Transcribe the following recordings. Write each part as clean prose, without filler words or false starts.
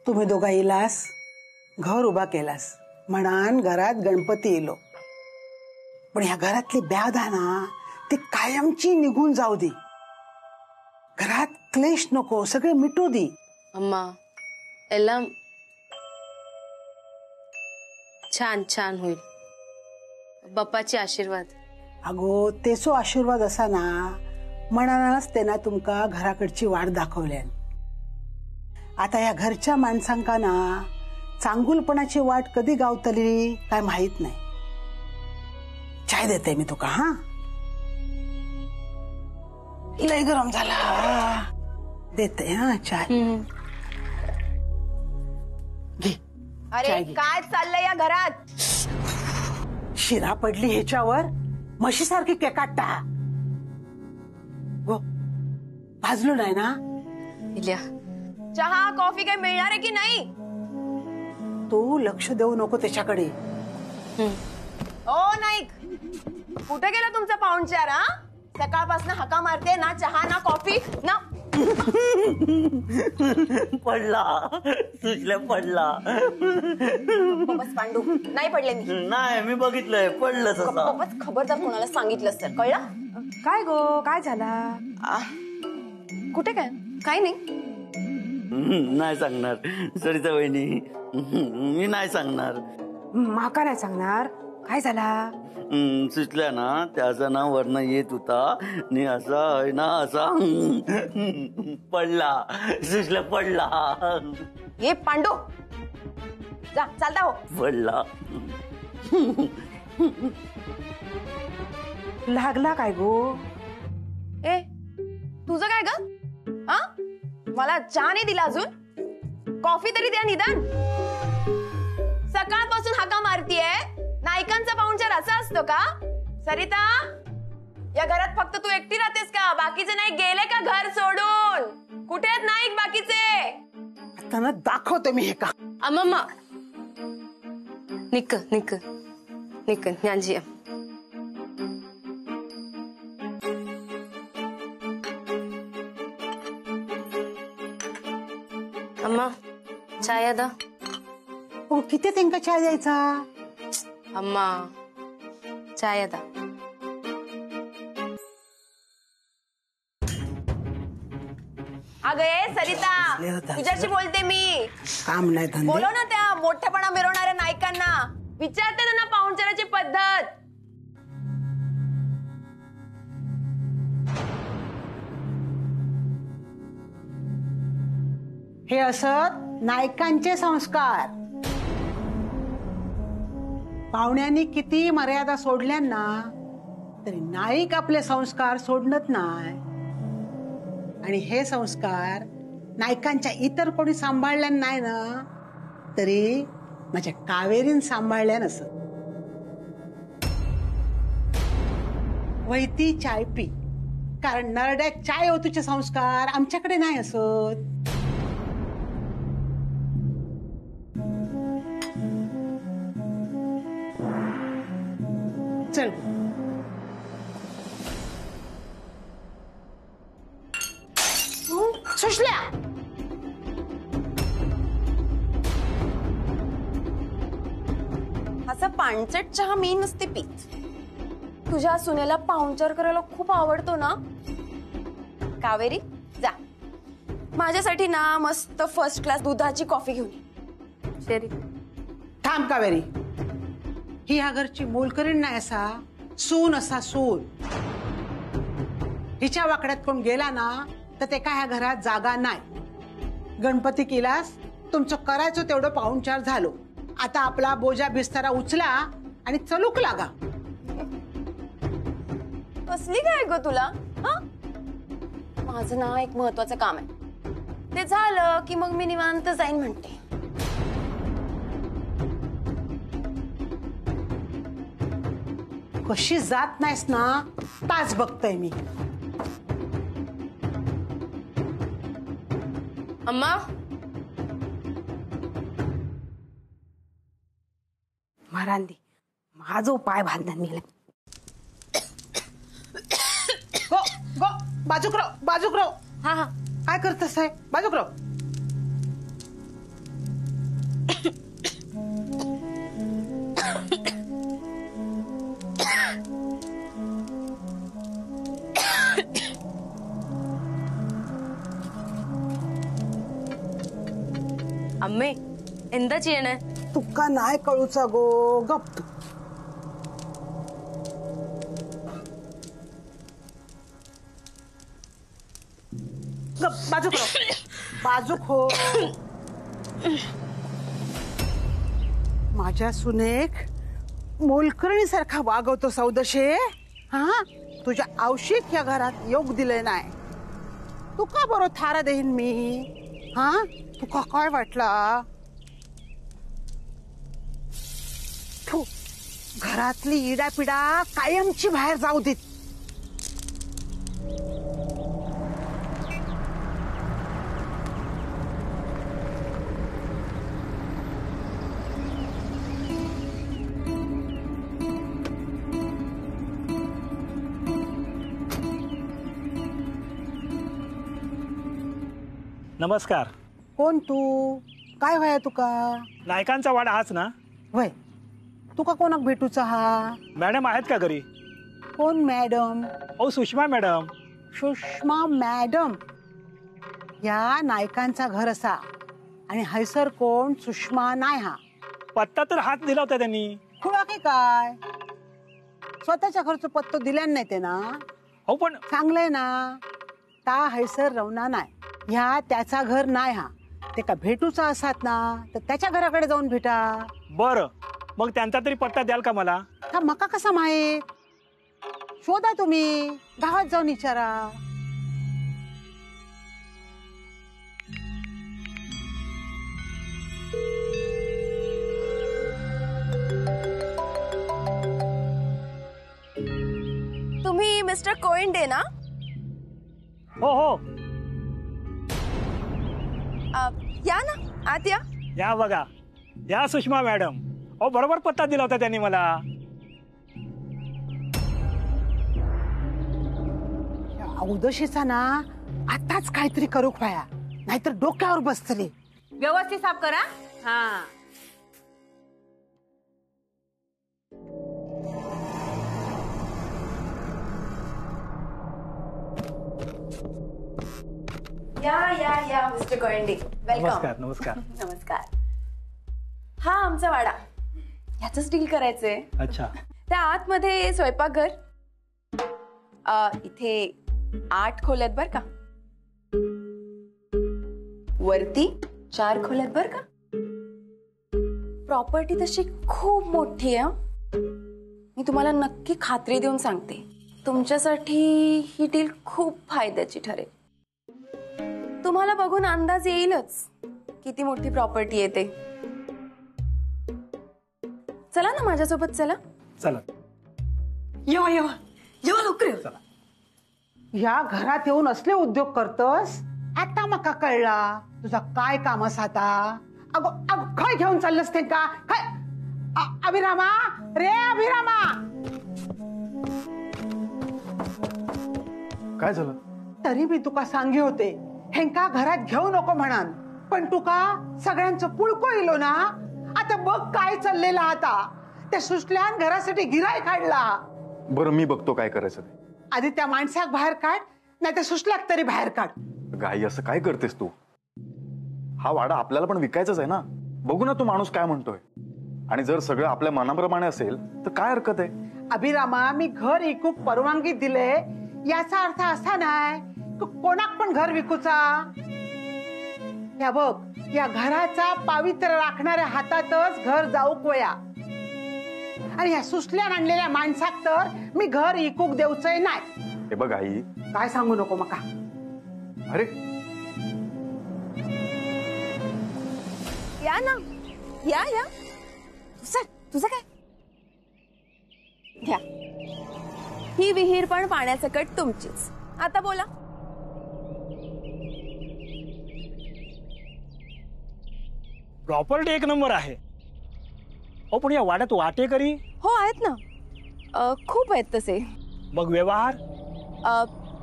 तुम्ही दोघा येलास, घर उभा केलास म्हणान घरात गणपती येलो, पण ह्या घरातली ब्याधा ना ती कायमची निघून जाऊ दे. घरात क्लेश नको, सगळे मिटू दे. अम्मा एला छान छान होईल. बाप्पाचे आशीर्वाद. अगो तेचो आशीर्वाद असा ना म्हणानच त्यांना तुमका घराकडची वाट दाखवल्यान. आता या घरच्या माणसांका ना चांगुलपणाची वाट कधी गावतली काय माहित नाही. चाय देते मी तुका. हा लय गरम झाला, देते हा चाय. घे. अरे काय चाललंय या घरात? शिरा पडली ह्याच्यावर, म्हशीसारखी केकाटता. गो भाजलो नाही ना? इल्या चहा कॉफी काही मिळणार आहे की नाही? तू लक्ष देऊ नको त्याच्याकडे. ओ नाईक, कुठे गेला तुमचा पाहुणचार? हा, सकाळपासून हाका मारते ना चहा ना कॉफी ना. पडला सुजल्या पडला. बस पांडू, नाही पडले मी. नाही मी बघितलंय पडलं तसं. बस खबरदार कोणाला सांगितलं तर कळलं? काय गो काय झाला? कुठे काय? काय नाही. नाही सांगणार सरिता वहिनी, मी नाही सांगणार. माका नाही सांगणार? काय झाला? सुचल्या ना त्याचा ना वर्ण येत होता आणि असा आहे ना असा पडला. सुचल्या पडला. ये पांडू जा, चालता हो. पडला. लागला काय गो? ए तुझं काय ग? हा, मला चहा नाही दिला अजून, कॉफी तरी द्या निदान. सकाळपासून हाका मारतीये. नायकांचा पाहुणचार असा असतो का? सरिता, या घरात फक्त तू एकटी राहतेस का? बाकीचे नाही गेले का घर सोडून? कुठे आहेत नाईक बाकीचे? आता ना दाखवते मी हे का. अम्मा निक निक निक ഞാഞ്ചി. अम्मा चाय दा. हो, किती त्यांका चाय द्यायचा? अम्मा चाय दा. अगं सरिता, तुझ्याशी बोलते मी. काम नाही धंदे. बोलो ना त्या मोठेपणा मिरवणाऱ्या नायकांना, विचारते त्यांना पाहुणचाराची पद्धत. हे असत नायकांचे संस्कार. पाहुण्यांनी किती मर्यादा सोडल्या ना तरी नाईक आपले संस्कार सोडणत नाही. आणि हे संस्कार नायकांच्या इतर कोणी सांभाळल्या नाही ना तरी माझ्या कावेरीन सांभाळल्या नसत. वैती चाय पी, कारण नरड्यात चाय ओतूचे संस्कार आमच्याकडे नाही असत. चल सुशल्या. असा पाणचट चहा मी नसते पीत. तुझ्या सुनेला पाहुणचार करायला खूप आवडतो ना. कावेरी जा, माझ्यासाठी ना मस्त फर्स्ट क्लास दुधाची कॉफी घेऊन ये. शरी थांब कावेरी, ही ह्या घरची मोलकरीण नाही असा सून असा सून. हिच्या वाकड्यात कोण गेला ना तर ते काय ह्या घरात जागा नाही. गणपती केलास, तुमचं करायचं तेवढं पाहुणचार झालो. आता आपला बोजा बिस्तारा उचला आणि चलूक लागा. कसली काय ग तुला? हा, माझं ना एक महत्वाचं काम आहे, ते झालं की मग मी निवांत जाईन म्हणते. कशी जात नाहीस ना तास बघतय मी. अम्मा महारांदी माझो पाय बांधून नेले. गो गो बाजूक राव, बाजूक राव. हा हा काय करतस आहे? बाजूक राव. അമ്മേ എന്താ ചെയ്യണേ? तुका नाही कळूचा गो, गप तू. गप बाजूक हो. बाजूक हो. माझ्या सुनेक मोलकरणी सारखा वागवतो सौदशे. हा तुझ्या औषध या घरात योग दिले नाही. तुका बरो थारा देईन मी. हा तुका काय वाटला? थू, घरातली इडापिडा कायमची बाहेर जाऊ देत. नमस्कार. कोण तू? काय व्हाय तुका? नायकांचा वाडा हाच ना? वय तुका कोणाक भेटूचा हा? मॅडम आहेत का घरी? कोण मॅडम? ओ सुषमा मॅडम. सुषमा मॅडम या नायकांचा घर असा आणि हैसर कोण सुषमा नाही. हा पत्ता तर हाच दिला होता त्यांनी. खुळा की काय? स्वतःच्या घरचं पत्तो दिल्या नाही ते ना. हो पण चांगलंय ना. ता हैसर रवना नाही. ह्या त्याचा घर नाही. हा ते का भेटूचा असात ना तर त्याच्या घराकडे जाऊन भेटा. बरं मग त्यांचा तरी पत्ता द्याल का मला? का मका कसा माहित? शोधा तुम्ही, गावात जाऊन विचारा. तुम्ही मिस्टर कोइंडे ना? हो हो या ना, आत या. या बघा, या सुषमा मॅडम. हो बरोबर पत्ता दिला होता त्यांनी मला. औदशीचा ना आताच काहीतरी करू पाया, नाहीतर डोक्यावर बसतले. व्यवस्थित साफ करा. हा या मिस्टर कोइंडे, वेलकम. नमस्कार नमस्कार. नमस्कार. हा आमचा वाडा, ह्याच डील करायचंय. अच्छा. त्या आतमध्ये स्वयंपाकघर, इथे 8 खोल्यात बर का. वरती 4 खोल्यात बर का. प्रॉपर्टी तशी खूप मोठी आहे. मी तुम्हाला नक्की खात्री देऊन सांगते, तुमच्यासाठी ही डील खूप फायद्याची ठरेल. तुम्हाला बघून अंदाज येईलच किती मोठी प्रॉपर्टी आहे ते. चला ना माझ्यासोबत. चला चला. येवा येवा येवा लवकर येवा. चला. या घरात येऊन असले उद्योग करतस, आता मका कळला तुझा काय काम आता. अगो अगो काय घेऊन चाललंस ते का काय? अभिरामा रे, अभिरामा. काय झालं? तरी मी तुका सांगे होते हेंका घरात घेऊ नको म्हणान, पण तुका सगळ्यांचं पुळको इलो ना. आता बघ काय चाललेला. आता त्या सुशल्यान घरासाठी गिराय काढला. बरं मी बघतो काय करायचं ते. आधी त्या माणसाक बाहेर काढ, नाही तर सुशल्याक तरी बाहेर काढ. गाई असं काय करतेस तू? हा वाडा आपल्याला पण विकायचाच आहे ना. बघू ना तो माणूस काय म्हणतोय. आणि जर सगळं आपल्या मनाप्रमाणे असेल तर काय हरकत आहे? अभिरामा, मी घर विकूक परवानगी दिले याचा अर्थ असा नाही कोणाक पण घर विकूचा. या बघ, या घराचा पावित्र्य राखणाऱ्या हातातच घर जाऊक वया. आणि या सुसल्यान आणलेल्या माणसाक तर मी घर इकूक देऊचंय नाही. हे बघ आई. काय सांगू नको मका. अरे या ना, या या. सर तुझं काय? घ्या. ही विहीर पण पाण्यासकट तुमचीच. आता बोला. प्रॉपर्टी एक नंबर आहे. हो पण या वाड्यात वाटेकरी? हो आहेत ना, खूप आहेत तसे. मग व्यवहार?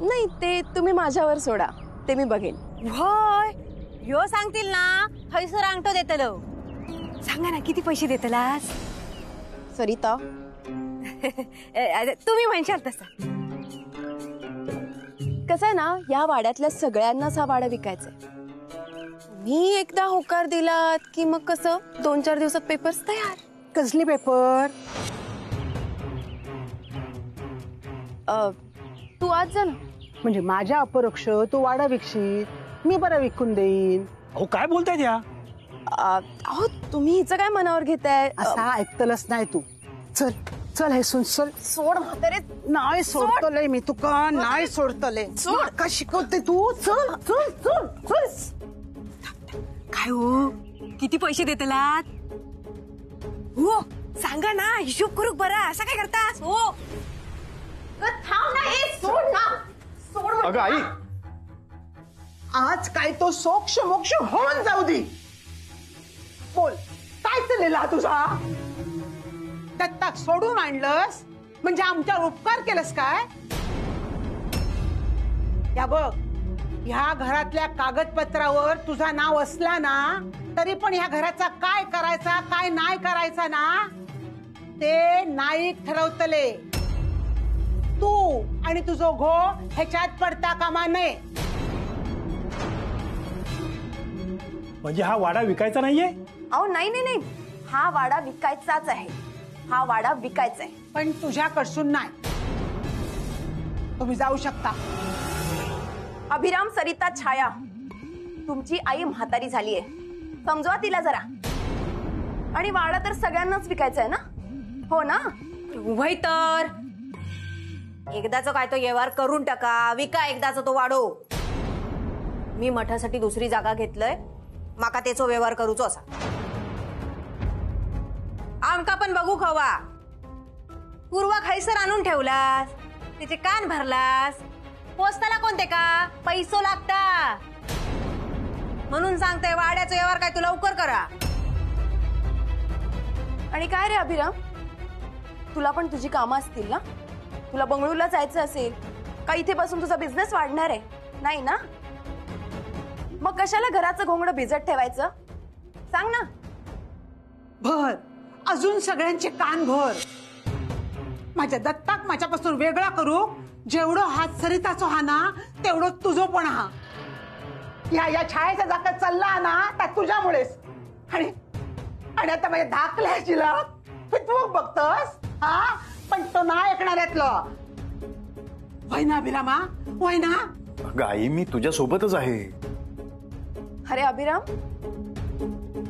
नाही, ते तुम्ही माझ्यावर सोडा, ते मी बघेन. होय, यो सांगतील ना हैसर अंगठो देतलो. सांगा ना किती पैसे देतलास? सरिता, तुम्ही म्हणशाल तसं. कसं आहे ना, या वाड्यातल्या सगळ्यांनाच हा वाडा विकायचा आहे. तुम्ही एकदा होकार दिलात की मग कसं 2-4 दिवसात पेपर्स तयार. कसली पेपर? तू आज जा ना. म्हणजे माझ्या अपरोक्ष तू वाडा विकशील, मी बरं विकून देईन अहो काय बोलताय या? अहो तुम्ही हिचं काय मनावर घेताय? असा ऐकतलच नाही तू. चल चल हे सुन चल. सोड म्हातारे. नाही सोडतले मी तुका, नाही सोडतले. का शिकवते तू? चल चल चल चल. काय हो किती पैसे देतलात? हो सांगा ना, हिशोब करू बरा. असं काय करतास? हो थांब ना, हे सोड ना. सोड. अगं आई, आज काय तो सोक्ष मोक्ष होऊन जाऊ दे. बोल काय चाललेला तुझा? दत्ताक सोडून आणलंस म्हणजे आमच्यावर उपकार केलंस काय? या बघ, ह्या घरातल्या कागदपत्रावर तुझा नाव असला ना तरी पण ह्या घराचा काय करायचा काय नाही करायचा ना ते नाईक ठरवतले. तू आणि तुझो घो ह्याच्यात पडता कामा नये. म्हणजे हा वाडा विकायचा नाहीये? अहो नाही नाही नाही, हा वाडा विकायचाच आहे. हा वाडा विकायचा आहे. पण तुझ्याकडसून नाही. तुम्ही जाऊ शकता. अभिराम, सरिता, छाया, तुमची आई म्हातारी झालीये, समजवा तिला जरा. आणि वाडा तर सगळ्यांनाच विकायचा आहे ना, हो ना? वय तर एकदाच काय तो व्यवहार करून टाका. विका एकदाच तो वाडो. मी मठासाठी दुसरी जागा घेतलंय, माका त्याचो व्यवहार करूचो असा. आमका पण बघू खवा. पूर्वा खायसर आणून ठेवलास, त्याचे कान भरलास. पोस्ताला कोणते का पैसो लागता. म्हणून सांगते वाड्याचा व्यवहार काय तू लवकर करा. आणि काय रे अभिराम, तुला पण तुझी कामं असतील ना? तुला बंगळूरला जायचं असेल का? इथे बसून तुझा बिझनेस वाढणार आहे नाही ना? मग कशाला घराचं घोंगडं भिजत ठेवायचं? सांग ना. भर, अजून सगळ्यांचे कान भर. माझ्या दत्ताक माझ्यापासून वेगळा करू. जेवढं हात सरिताचो हा ना तेवढं तुझो पण हा. या छायेचा जागा चालला ना त्या तुझ्यामुळेच. आणि आता माझ्या धाकल्याची तू बघतस हा, पण तो नाही ऐकणाऱ्यातलं. वय ना अभिरामा, वय ना? अगं आई, मी तुझ्या सोबतच आहे. अरे अभिराम,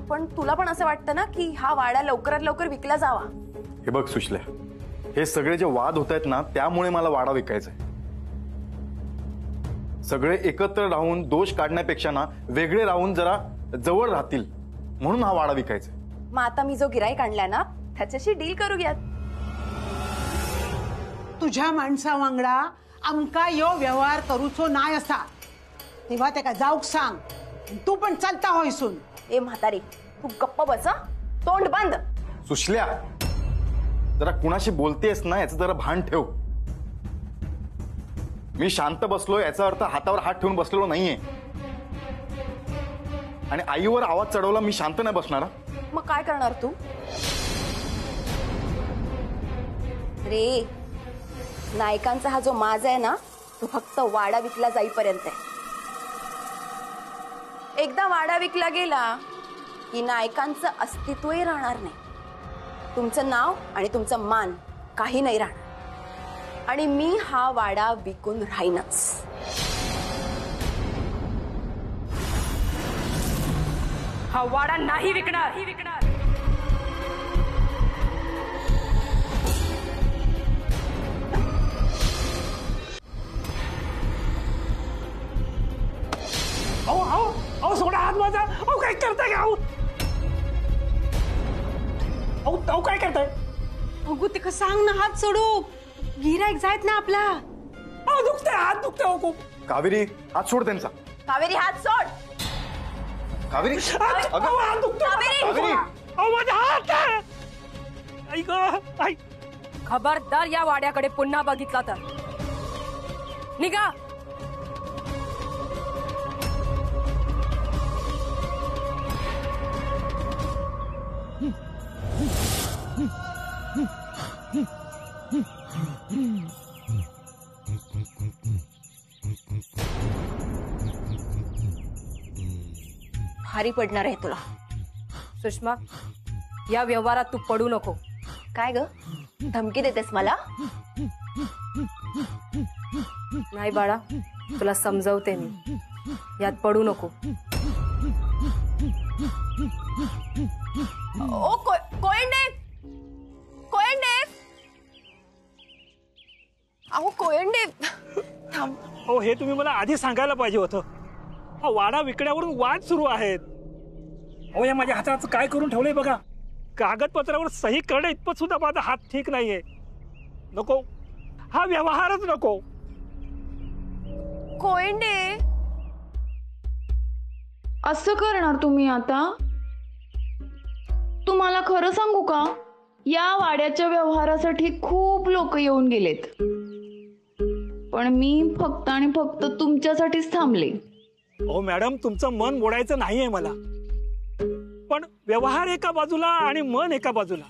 पण तुला पण असं वाटतं ना की हा वाडा लवकरात लवकर विकला जावा? हे बघ सुशल्या, हे सगळे जे वाद होत आहेत ना त्यामुळे मला वाडा विकायचा आहे. सगळे एकत्र राहून दोष काढण्यापेक्षा ना वेगळे राहून जरा जवळ राहतील म्हणून हा वाडा विकायचा आहे. मग आता मी जो गिराईक आणलाय ना त्याच्याशी डील करूयात. तुझ्या माणसा वांगडा आमका यो व्यवहार करूचो नाही असा. तेव्हा त्या जाऊक सांग. तू पण चालता होईसून. ए म्हातारी, तू गप्प बस हं? तोंड बंद. सुशल्या, जरा कुणाशी बोलतेस ना याचं जरा भान ठेव. मी शांत बसलो याचा अर्थ हातावर हात ठेवून बसलेलो नाहीये. आणि आईवर आवाज चढवला मी शांत नाही बसणार. मग काय करणार तू? रे, नायकांचा हा जो माज आहे ना तो फक्त वाडा विकला जाईपर्यंत आहे. एकदा वाडा विकला गेला की नायकांचं अस्तित्वही राहणार नाही. तुमचं नाव आणि तुमचं मान काही नाही राहणार. आणि मी हा वाडा विकून राहीनच. हा वाडा नाही विकणार. अहो सोडा हात माझा. अहो काय करताय का? अहो काय करताय? अगो ते सांग ना, हात सोडू. गिराईक जायत ना आपला. अहो दुखतंय, हात दुखतंय. अहो कावेरी, हात सोड त्यांचा. कावेरी, हात सोड. कावेरी, अगं हात दुखतोय. कावेरी. अहो माझा हात आहे. आई गं, आई. खबरदार या वाड्याकडे पुन्हा बघितला तर निघा. भारी पडणार आहे तुला. सुषमा, या व्यवहारात तू पडू नको. काय ग, धमकी देतेस मला? नाही बाळा, तुला समजवते मी, यात पडू नको. ओ कोयंडे, कोयंडे, अहो कोयंडे थांब. हो, हे तुम्ही मला आधी सांगायला पाहिजे होतं. हा वाडा विकण्यावरून वाद सुरू आहेत. हो, या माझ्या हाताचं काय करून ठेवलंय बघा. कागदपत्रावर सही करणे इतपत सुद्धा माझा हात ठीक नाहीये. नको, हा व्यवहारच नको. कोयंडे, असं करणार तुम्ही आता? तुम्हाला खरं सांगू का, या वाड्याच्या व्यवहारासाठी खूप लोक येऊन गेलेत, पण मी फक्त आणि फक्त तुमच्यासाठीच थांबले. हो मॅडम, तुमचं मन मोडायचं नाहीये मला, पण व्यवहार एका बाजूला आणि मन एका बाजूला.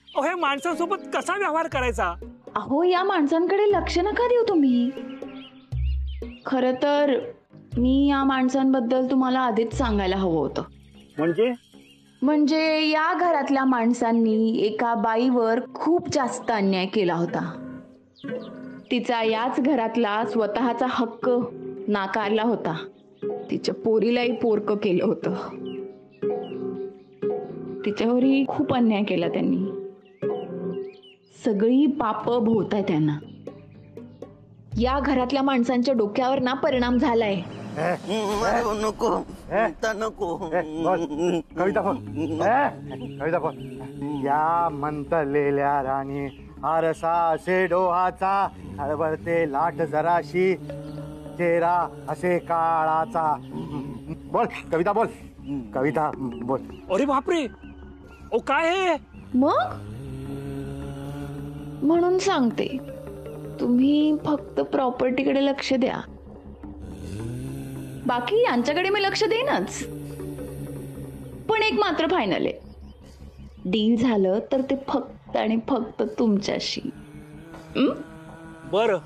अहो, ह्या माणसांसोबत कसा व्यवहार करायचा? अहो, या माणसांकडे लक्ष नका देऊ तुम्ही. खरं तर मी या माणसांबद्दल तुम्हाला आधीच सांगायला हवं होतं. म्हणजे या घरातल्या माणसांनी एका बाईवर खूप जास्त अन्याय केला होता. तिचा याच घरातला स्वतःचा हक्क नाकारला होता. तिच्या पोरीलाही पोरकं केलं होतं. तिच्यावरही खूप अन्याय केला त्यांनी. सगळी पाप भोवताय त्यांना. या घरातल्या माणसांच्या डोक्यावर ना परिणाम झालाय. नको नको. कविता बोल. या मंतलेल्या राणी आरसा असे डोहाचा, हळबळते लाट जराशी, चेहरा असे काळाचा. बोल कविता, बोल कविता बोल. अरे बापरे, ओ काय हे? मग म्हणून सांगते, तुम्ही फक्त प्रॉपर्टीकडे लक्ष द्या. बाकी यांच्याकडे मी लक्ष देईनच. पण एक मात्र फायनल आहे, डील झालं तर ते फक्त आणि फक्त तुमच्याशी. बरं,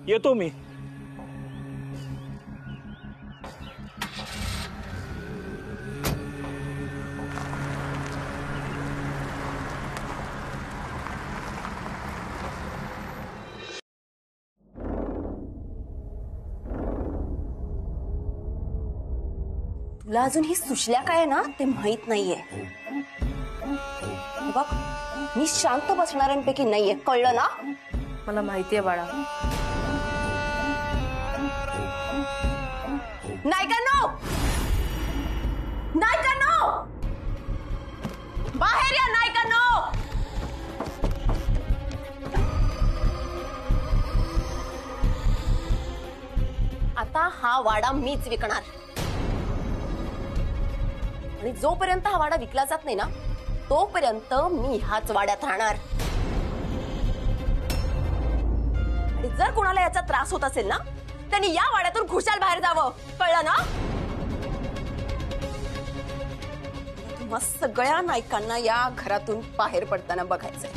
येतो मी. तुला अजून ही सुशल्या काय आहे ना ते माहित नाहीये. बघ, मी शांत बसणाऱ्यांपैकी नाहीये, कळलं ना? मला माहितीये बाळा. नायकांनो, नायकांनो, बाहेर या नायकांनो. आता हा वाडा मीच विकणार, आणि जोपर्यंत हा वाडा विकला जात नाही ना, तोपर्यंत मी ह्याच वाड्यात राहणार. आणि जर कोणाला याचा त्रास होत असेल ना, त्यांनी या वाड्यातून खुशाल बाहेर जावं, कळलं ना? तुम्हा सगळ्या नायकांना या घरातून बाहेर पडताना बघायचंय.